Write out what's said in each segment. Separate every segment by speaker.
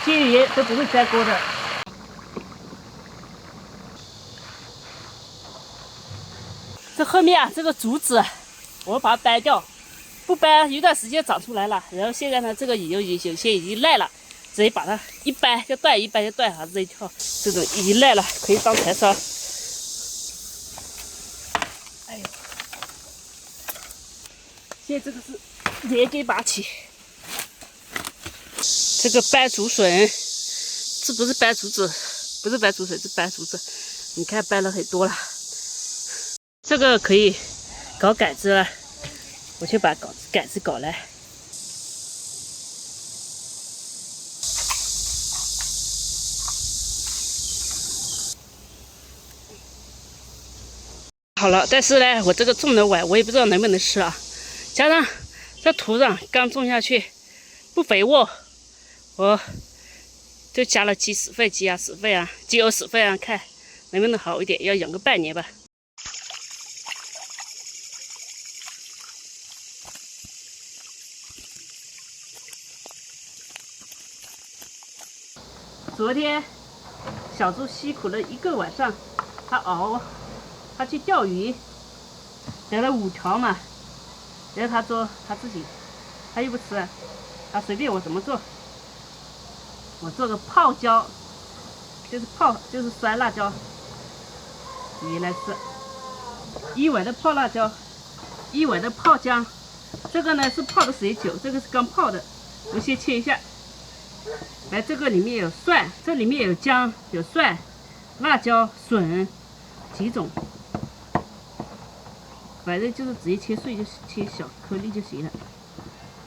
Speaker 1: 煎鱼都不会粘锅的。这后面啊，这个竹子，我把它掰掉，不掰有段时间长出来了。然后现在呢，这个有些已经烂了，直接把它一掰就断，一掰就断，哈，这一条这种已经烂了，可以当柴烧。哎呦，现在这个是连根拔起。这个掰竹笋，这不是掰竹子，不是掰竹笋，是掰竹子。你看掰了很多了。这个可以搞杆子了，我去把杆子搞来。好了，但是呢，我这个种的晚，我也不知道能不能吃啊。加上这土壤刚种下去，不肥沃，我就加了鸡屎粪、鸡鸭屎粪啊、鸡鹅屎粪啊，看能不能好一点，要养个半年吧。昨天小猪辛苦了一个晚上，他去钓鱼，得了5条嘛，然后他说他自己，他又不吃，他随便我怎么做，我做个泡椒，就是酸辣椒，鱼来吃，1碗的泡辣椒，1碗的泡姜，这个呢是泡的水酒，这个是刚泡的，我先切一下。来，这个里面有蒜，这里面有姜、有蒜、辣椒、笋几种，反正就是直接切碎，就切小颗粒就行了。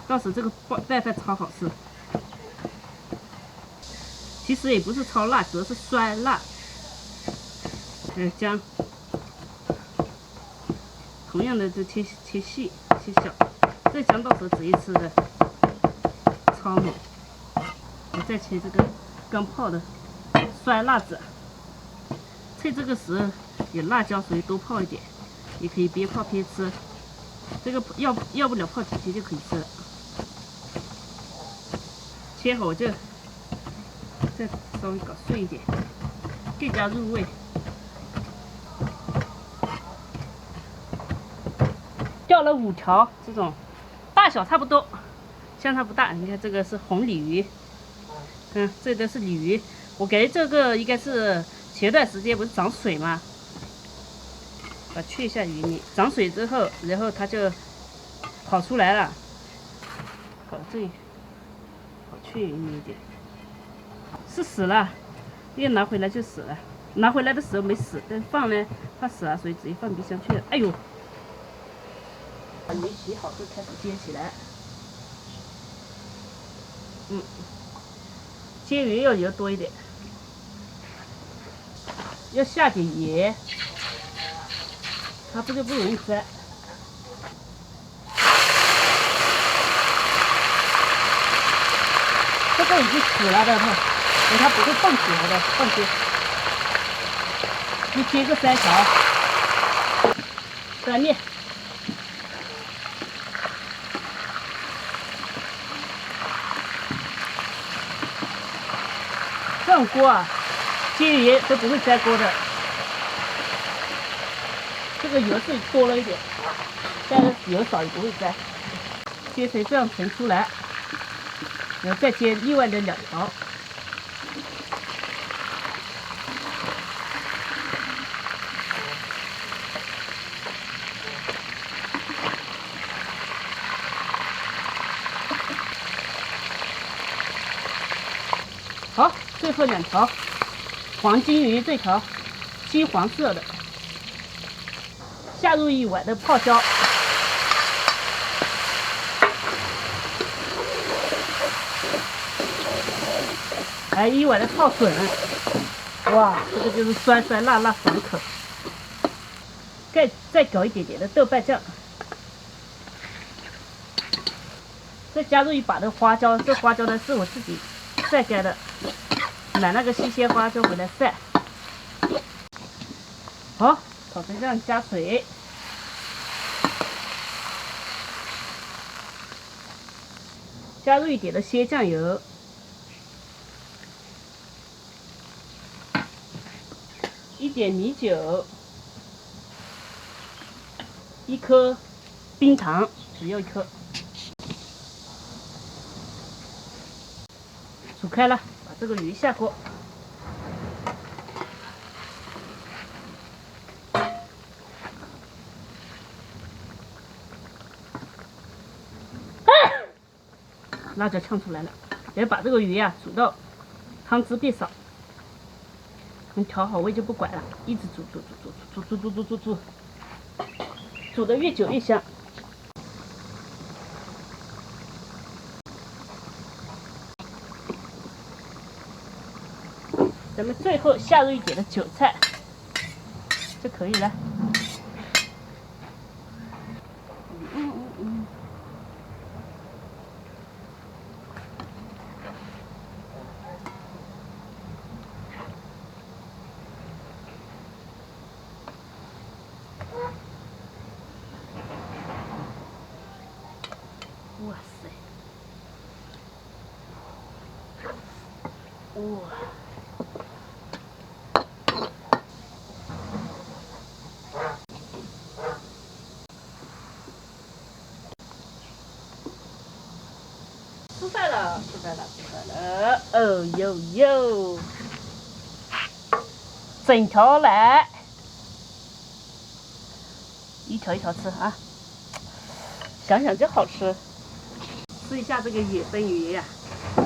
Speaker 1: 到时候这个拌饭超好吃。其实也不是超辣，主要是酸辣。还有姜，同样的就切细、切小。这姜到时候直接吃的超美。我再切这个刚泡的酸辣子，趁这个时候有辣椒，所以多泡一点，也可以边泡边吃。这个要不了泡几天就可以吃了。切好就再稍微搞碎一点，更加入味。钓了5条，这种大小差不多，相差不大。你看这个是红鲤鱼。这都是鲤鱼，我感觉这个应该是前段时间不是涨水吗？把去一下鱼泥，涨水之后，然后它就跑出来了。搞这，好去鱼泥一点，是死了，又拿回来就死了。拿回来的时候没死，但放呢怕死了，所以直接放冰箱去了。哎呦，把鱼洗好就开始煎起来。煎鱼要油多一点，要下点盐，它不就不容易粘。这个已经死了的，它不会蹦起来的，放心。就煎个3条，翻面。这种锅啊，煎鱼都不会粘锅的。这个油是多了一点，但是油少也不会粘。煎成这样盛出来，然后再煎另外的2条。好，最后2条，黄金鱼这条，金黄色的，下入1碗的泡椒，还有1碗的泡笋，哇，这个就是酸酸辣辣爽口。再搞一点点的豆瓣酱，再加入1把的花椒，这花椒呢是我自己晒干的。买那个新鲜花椒回来晒。好，炒成这样加水，加入一点的鲜酱油，一点米酒，1颗冰糖，只要1颗。煮开了，把这个鱼下锅。辣椒呛出来了，也把这个鱼呀煮到汤汁变少。你调好味就不管了，一直煮，煮的越久越香。咱们最后下入一点的韭菜，就可以了。哇塞！哇！吃饭了，吃饭了，吃饭了！哦呦呦，整条来，一条一条吃啊！想想就好吃。吃一下这个野生鱼呀、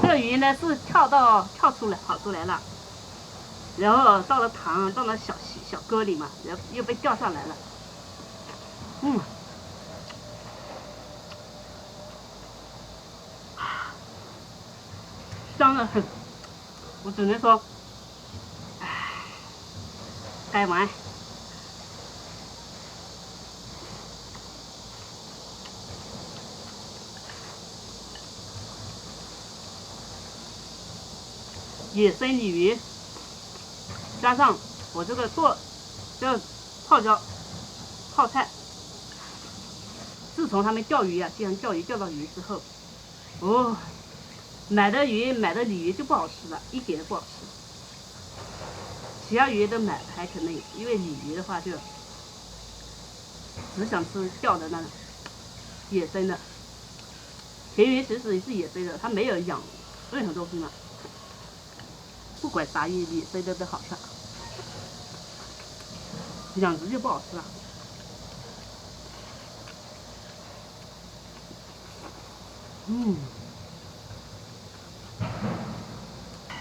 Speaker 1: 这个鱼呢是跳出来了，然后到了小沟里嘛，然后又被钓上来了。香得很，我只能说，该玩。野生鲤鱼，加上我这个泡菜。自从他们钓鱼啊，经常钓鱼钓到鱼之后，哦，买的鲤鱼就不好吃了，一点都不好吃。其他鱼都买还可以，因为鲤鱼的话就只想吃钓的那种野生的。田鱼其实也是野生的，它没有养任何东西嘛。不管啥鱼，野生的都好吃，养殖就不好吃了。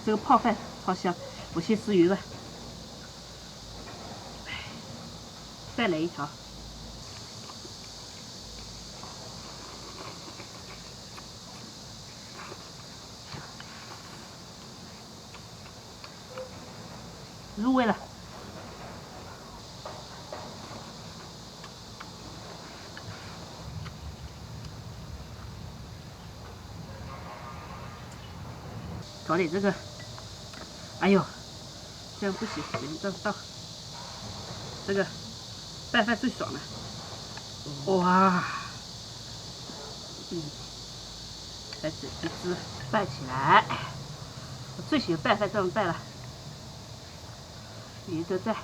Speaker 1: 这个泡饭好香，我先吃鱼吧。再来一条。入味了。搞点这个，哎呦，这样不行，这倒这个拌饭最爽了。哇，再整一只拌起来，我最喜欢拌饭这样拌了，鱼都在。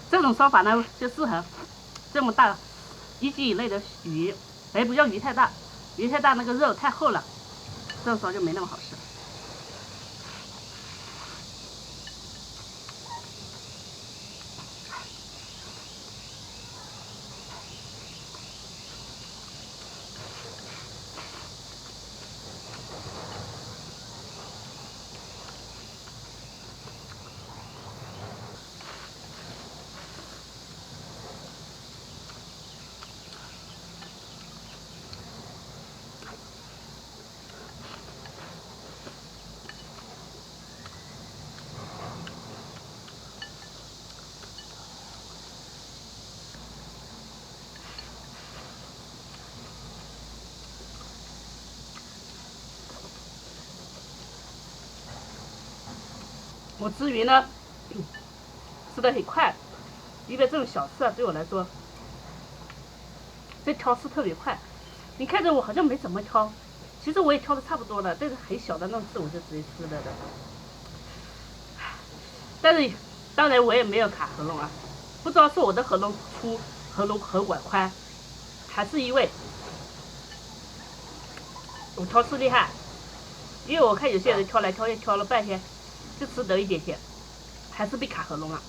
Speaker 1: 这种烧法呢，就适合这么大1斤以内的鱼，不要鱼太大，鱼太大那个肉太厚了，这样烧就没那么好吃。我吃鱼呢，吃的很快，因为这种小吃啊，对我来说，这挑食特别快。你看着我好像没怎么挑，其实我也挑的差不多了，但是很小的那种刺我就直接吃了的。但是当然我也没有卡喉咙啊，不知道是我的喉咙粗、喉管宽，还是因为我挑食厉害。因为我看有些人挑来挑去挑了半天，就吃得一点点，还是被卡喉咙了。